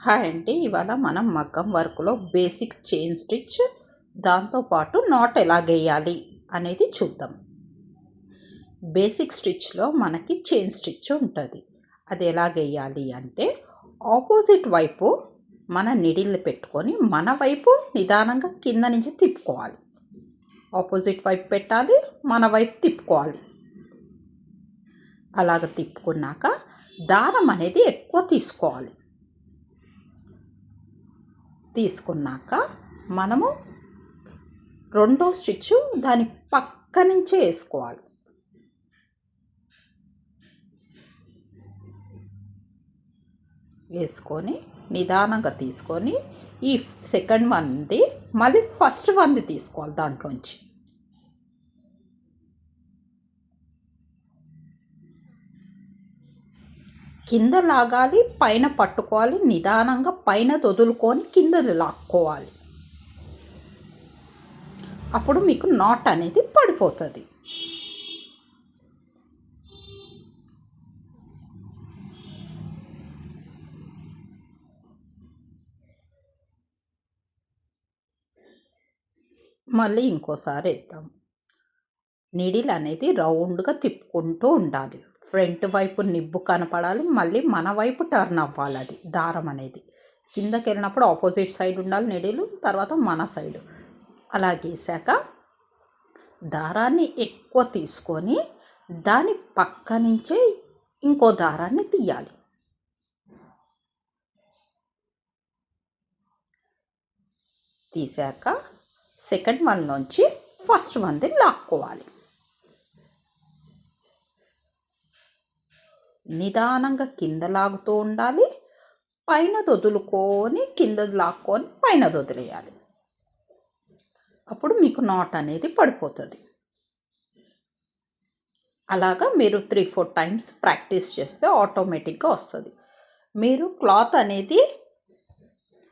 Hi అండి. ఇవాళ మనం మగ్గం వర్క్లో బేసిక్ చైన్ స్టిచ్ దాంతోపాటు నాట్ ఎలాగేయాలి అనేది చూద్దాం. బేసిక్ స్టిచ్లో మనకి చైన్ స్టిచ్ ఉంటుంది. అది ఎలాగేయాలి అంటే ఆపోజిట్ వైపు మన నిడిల్ని పెట్టుకొని మన వైపు నిదానంగా కింద నుంచి తిప్పుకోవాలి. ఆపోజిట్ వైపు పెట్టాలి, మన వైపు తిప్పుకోవాలి. అలాగ తిప్పుకున్నాక దారం అనేది ఎక్కువ తీసుకున్నాక మనము రెండో స్టిచ్ దాని పక్క నుంచే వేసుకోవాలి. వేసుకొని నిదానంగా తీసుకొని ఈ సెకండ్ వన్ది మళ్ళీ ఫస్ట్ వన్ది తీసుకోవాలి. దాంట్లోంచి కింద లాగాలి, పైన పట్టుకోవాలి, నిదానంగా పైన వదులుకొని కిందది లాక్కోవాలి. అప్పుడు మీకు నాట్ అనేది పడిపోతుంది. మళ్ళీ ఇంకోసారి వేద్దాం. నీడిల్ అనేది రౌండ్గా తిప్పుకుంటూ ఉండాలి. ఫ్రంట్ వైపు నిబ్బు కనపడాలి, మళ్ళీ మన వైపు టర్న్ అవ్వాలి. అది దారం అనేది కిందకి వెళ్ళినప్పుడు ఆపోజిట్ సైడ్ ఉండాలి నీడిల్, తర్వాత మన సైడ్. అలా గీసాక దారాన్ని ఎక్కువ తీసుకొని దాని పక్క నుంచే ఇంకో దారాన్ని తీయాలి. తీసాక సెకండ్ వన్ నుంచి ఫస్ట్ వన్ది లాక్కోవాలి. నిదానంగా కింద లాగుతూ ఉండాలి, పైన వదులుకొని కింద లాక్కొని పైన వదిలేయాలి. అప్పుడు మీకు నాట్ అనేది పడిపోతుంది. అలాగా మీరు 3-4 టైమ్స్ ప్రాక్టీస్ చేస్తే ఆటోమేటిక్గా వస్తుంది. మీరు క్లాత్ అనేది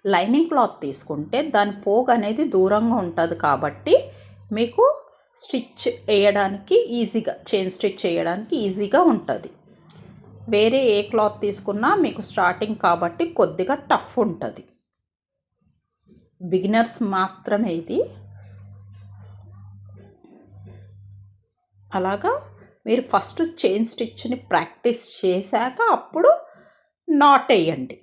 లైనింగ్ క్లాత్ తీసుకుంటే దాని పోగు అనేది దూరంగా ఉంటుంది కాబట్టి మీకు స్టిచ్ వేయడానికి ఈజీగా, చైన్ స్టిచ్ చేయడానికి ఈజీగా ఉంటుంది. వేరే ఏ క్లాత్ తీసుకున్నా మీకు స్టార్టింగ్ కాబట్టి కొద్దిగా టఫ్ ఉంటుంది. బిగినర్స్ మాత్రమే ఇది. అలాగా మీరు ఫస్ట్ చైన్ స్టిచ్ని ప్రాక్టీస్ చేశాక అప్పుడు నాట్ వేయండి.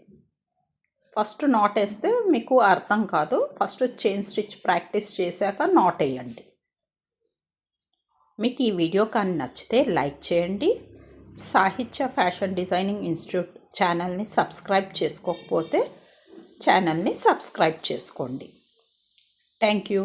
ఫస్ట్ నాట్ వేస్తే మీకు అర్థం కాదు. ఫస్ట్ చైన్ స్టిచ్ ప్రాక్టీస్ చేశాక నాట్ వేయండి. మీకు ఈ వీడియో కానీ నచ్చితే లైక్ చేయండి. సాహిత్య ఫ్యాషన్ డిజైనింగ్ ఇన్స్టిట్యూట్ ఛానల్ని సబ్స్క్రైబ్ చేసుకోకపోతే ఛానల్ని సబ్స్క్రైబ్ చేసుకోండి. Thank you.